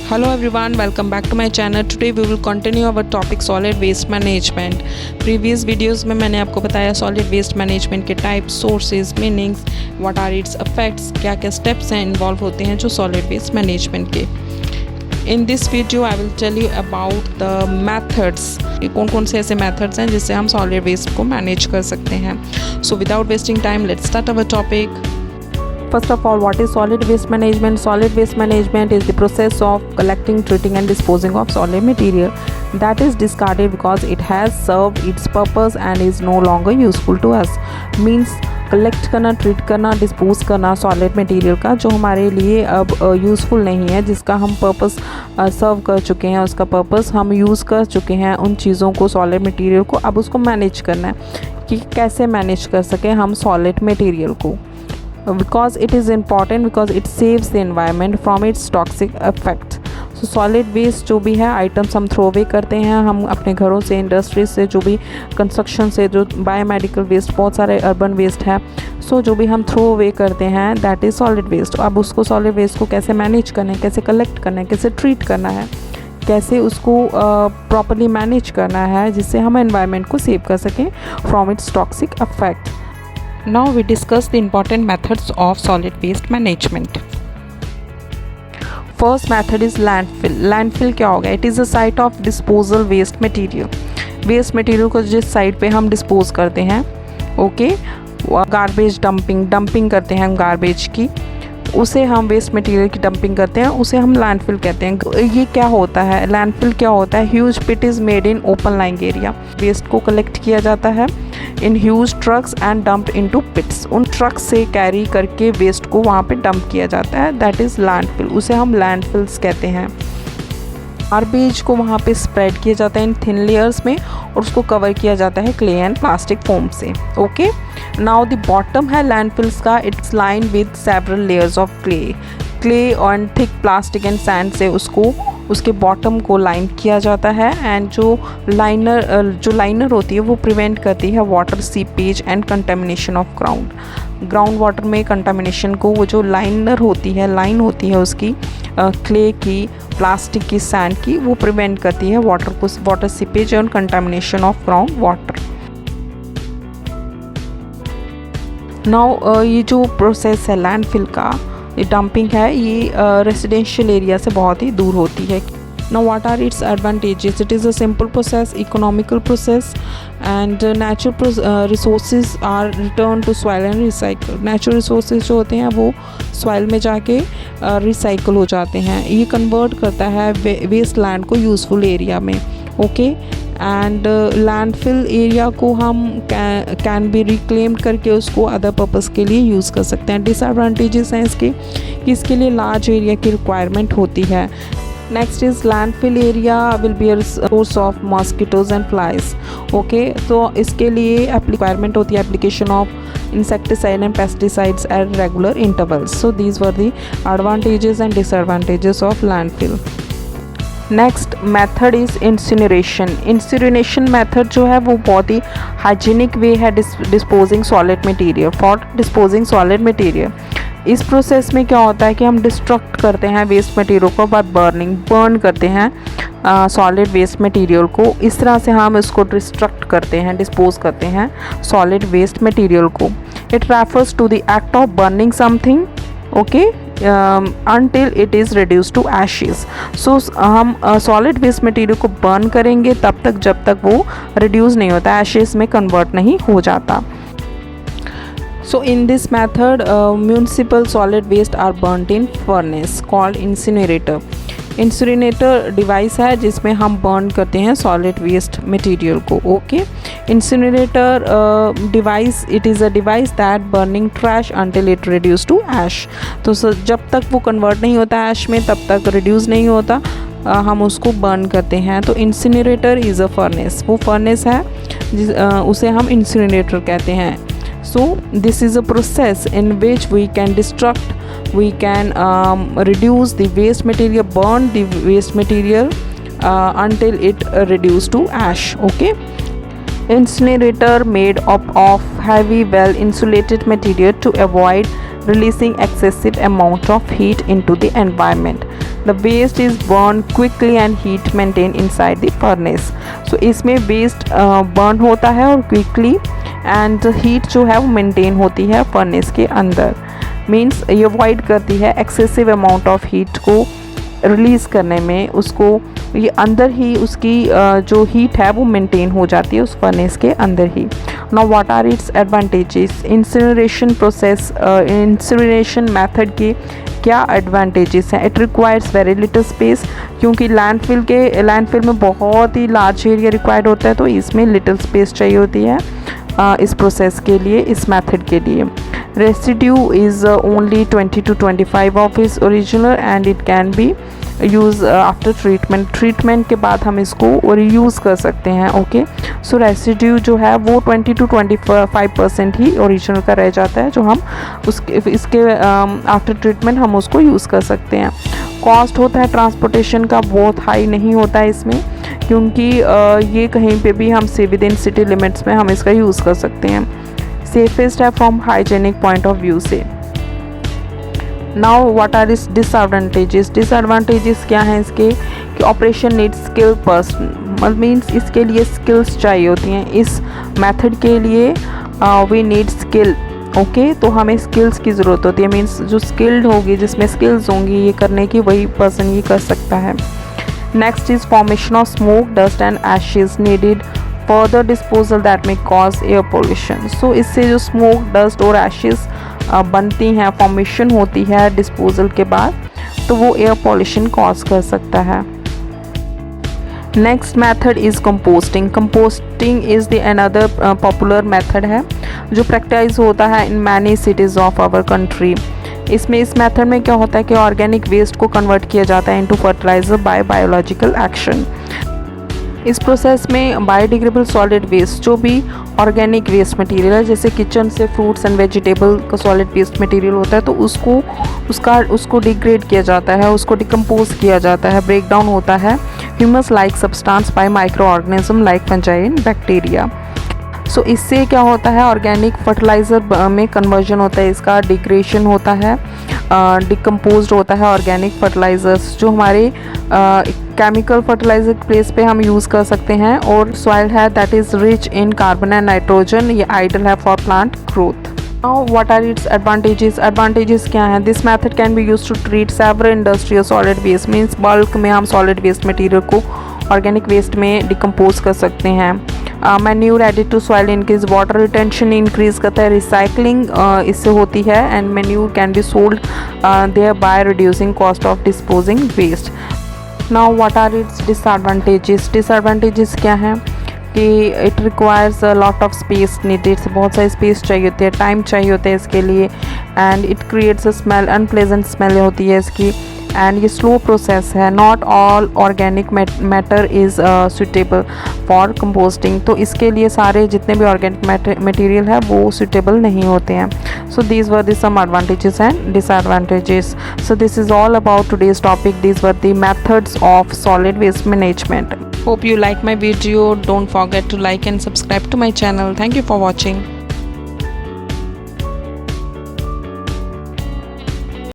Hello everyone, welcome back to my channel. Today we will continue our topic solid waste management. Previous videos में मैंने आपको बताया solid waste management के types, sources, meanings, what are its effects, क्या क्या steps हैं involve होते हैं जो solid waste management के. In this video I will tell you about the methods. कौन कौन से ऐसे methods हैं जिससे हम solid waste को manage कर सकते हैं. So without wasting time, let's start our topic. First of all, what is solid waste management? Solid waste management is the process of collecting, treating and disposing of solid material that is discarded because it has served its purpose and is no longer useful to us. Means collect करना, treat करना, dispose करना solid material का जो हमारे लिए अब useful नहीं है, जिसका हम पर्पस सर्व कर चुके हैं, उसका पर्पस हम यूज़ कर चुके हैं उन चीज़ों को, सॉलिड मटेरियल को. अब उसको मैनेज करना है कि कैसे मैनेज कर सकें हम सॉलिड मटेरियल को. Because it is important because it saves the environment from its toxic effect. So solid waste जो भी है आइटम्स हम थ्रो अवे करते हैं, हम अपने घरों से, इंडस्ट्रीज से, जो भी कंस्ट्रक्शन से, जो बायोमेडिकल वेस्ट, बहुत सारे अर्बन वेस्ट है, सो जो भी हम थ्रो अवे करते हैं दैट इज़ सॉलिड वेस्ट. अब उसको सॉलिड वेस्ट को कैसे मैनेज करना है, कैसे कलेक्ट करना है, कैसे ट्रीट करना है, कैसे उसको प्रॉपरली मैनेज करना है जिससे हम एनवायरनमेंट को सेव कर सकें from its toxic affect. Now we discuss the important methods of solid waste management. First method is landfill. Landfill क्या होगा? It is a site of disposal waste material. Waste material को जिस site पे हम dispose करते हैं, okay, garbage dumping करते हैं हम गार्बेज की, उसे हम वेस्ट मटेरियल की डंपिंग करते हैं, उसे हम लैंडफिल कहते हैं. ये क्या होता है? लैंडफिल क्या होता है? Huge pit is made in open lying area. Waste को कलेक्ट किया जाता है in huge trucks and dump into pits. उन ट्रक से कैरी करके वेस्ट को वहाँ पे डंप किया जाता है, दैट इज़ लैंडफिल. उसे हम लैंडफिल्स कहते हैं. गार्बेज को वहाँ पे स्प्रेड किया जाता है इन थिन लेयर्स में और उसको कवर किया जाता है क्ले एंड प्लास्टिक फोम से. ओके, नाउ द बॉटम है लैंडफिल्स का, it's line with several layers of clay and thick plastic and sand से उसके बॉटम को लाइन किया जाता है. एंड जो लाइनर होती है वो प्रिवेंट करती है water seepage and contamination of ground water में कंटामिनेशन को. वो जो लाइन होती है उसकी क्ले की, प्लास्टिक की, सैंड की, वो प्रिवेंट करती है water seepage and contamination of ground water. Now ये जो प्रोसेस है लैंडफिल का, ये डंपिंग है, ये रेसिडेंशियल एरिया से बहुत ही दूर होती है. Now what are its advantages? It is a simple process, economical process, and natural resources are returned to soil and recycled. Natural resources जो होते हैं वो soil में जाके recycle हो जाते हैं. ये convert करता है waste land को useful area में. Okay, and landfill area को हम can be reclaimed करके उसको other purpose के लिए यूज़ कर सकते हैं. Disadvantages हैं इसके कि इसके लिए large area की requirement होती है. Next is landfill area will be a source of mosquitoes and flies. Okay, तो इसके लिए requirement होती है application of insecticide and pesticides at regular intervals. So these were the advantages and disadvantages of landfill. Next method is incineration. Incineration method जो है वो बहुत ही hygienic वे है disposing solid material. For disposing solid material, इस process में क्या होता है कि हम डिस्ट्रक्ट करते हैं वेस्ट मटेरियल को बाय बर्न करते हैं सॉलिड वेस्ट मटेरियल को. इस तरह से हम इसको डिस्ट्रक्ट करते हैं, डिस्पोज करते हैं सॉलिड वेस्ट मटेरियल को. It refers to the act of burning something, okay, until it is reduced to ashes. So हम solid waste material को burn करेंगे तब तक जब तक वो reduce नहीं होता, ashes में convert नहीं हो जाता. So in this method, municipal solid waste are burnt in furnace called incinerator. Incinerator device है जिसमें हम बर्न करते हैं सॉलिड वेस्ट मटेरियल को. Okay, incinerator device, it is a device that burning trash until it reduce to ash. तो जब तक वो कन्वर्ट नहीं होता ऐश में तब तक रिड्यूस नहीं होता, हम उसको बर्न करते हैं. तो इंसिनरेटर इज़ अ फर्नेस, वो फर्नेस है उसे हम इंसिनरेटर कहते हैं. So this is a process in which we can reduce the waste material, burn the waste material until it reduce to ash. Okay, incinerator made up of heavy well insulated material to avoid releasing excessive amount of heat into the environment. The waste is burn quickly and heat maintain inside the furnace. So इसमें waste burn होता है और quickly and heat जो है वो maintain होती है furnace के अंदर। मीन्स ये अवॉइड करती है एक्सेसिव अमाउंट ऑफ हीट को रिलीज़ करने में, उसको ये अंदर ही उसकी जो हीट है वो मेंटेन हो जाती है उस फर्नेस के अंदर ही। Now what are its advantages? Incineration process, incineration method के क्या एडवांटेजेस हैं? It requires very little space, क्योंकि लैंडफिल में बहुत ही लार्ज एरिया रिक्वायर्ड होता है, तो इसमें लिटिल स्पेस चाहिए होती है इस प्रोसेस के लिए, इस मेथड के लिए। Residue is only 20 to 25 of is original and it can be use after treatment के बाद हम इसको रीयूज़ कर सकते हैं। ओके, सो रेसिड्यू जो है वो 20 to 25% ही ओरिजिनल का रह जाता है, जो हम इसके आफ्टर ट्रीटमेंट हम उसको यूज़ कर सकते हैं। कॉस्ट होता है ट्रांसपोर्टेशन का बहुत हाई नहीं होता है इसमें, क्योंकि ये कहीं पे भी हम विद इन सिटी लिमिट्स में हम इसका यूज़ कर सकते हैं। सेफेस्ट है from hygienic point of view से। नाउ व्हाट आर इस डिसएडवांटेजेस? डिसएडवांटेजेस क्या हैं इसके? कि operation need skill person, means इसके लिए स्किल्स चाहिए होती हैं। इस मेथड के लिए वी नीड स्किल। ओके, तो हमें स्किल्स की ज़रूरत होती है, मीन्स जो स्किल्ड होगी, जिसमें स्किल्स होंगी ये करने की, वही पर्सन ये कर सकता है। Next is formation of smoke, dust and Ashes needed further disposal that में कॉज एयर पोल्यूशन। सो इससे जो स्मोक, डस्ट और एशेज बनती हैं, फॉर्मेशन होती है डिस्पोजल के बाद, तो वो एयर पोल्यूशन कॉज कर सकता है। Next method is composting. Composting is the another popular method है जो प्रैक्टिस होता है in many cities of our country. इसमें इस मेथड में क्या होता है कि ऑर्गेनिक वेस्ट को कन्वर्ट किया जाता है into fertiliser by biological action. इस प्रोसेस में बायोडिग्रेडेबल सॉलिड वेस्ट, जो भी ऑर्गेनिक वेस्ट मटेरियल है, जैसे किचन से फ्रूट्स एंड वेजिटेबल का सॉलिड वेस्ट मटेरियल होता है, तो उसको डिग्रेड किया जाता है, उसको डिकम्पोज किया जाता है, ब्रेक डाउन होता है humus like substance by microorganism like fungi and bacteria. So इससे क्या होता है, ऑर्गेनिक फर्टिलाइज़र में कन्वर्जन होता है, इसका डिग्रेडेशन होता है, डिकम्पोज होता है ऑर्गेनिक फर्टिलाइज़र्स, जो हमारे केमिकल फर्टिलाइज़र प्लेस पे हम यूज़ कर सकते हैं। और सॉइल है that is rich in carbon and nitrogen, ये आइडियल है for plant growth. Now what are its advantages? Advantages क्या हैं? This method can be use to treat several industrial solid waste, means bulk में हम solid waste material को organic waste में decompose कर सकते हैं। Manure added to soil increase water retention increase करता है, रिसाइकलिंग इससे होती है, and manure can be sold there bye reducing cost of disposing waste. Now what are its disadvantages? Disadvantages क्या हैं कि it requires a lot of space needed, बहुत सारी स्पेस चाहिए होती है, टाइम चाहिए होता है इसके लिए, and it creates a smell, unpleasant smell होती है इसकी, एंड ये स्लो प्रोसेस है। Not all organic matter is suitable for composting, तो इसके लिए सारे जितने भी ऑर्गेनिक मटेरियल है वो सुटेबल नहीं होते हैं। So these were the some advantages and disadvantages. So this is all about today's topic. These were the methods of solid waste management. Hope you like my video. Don't forget to like and subscribe to my channel. Thank you for watching.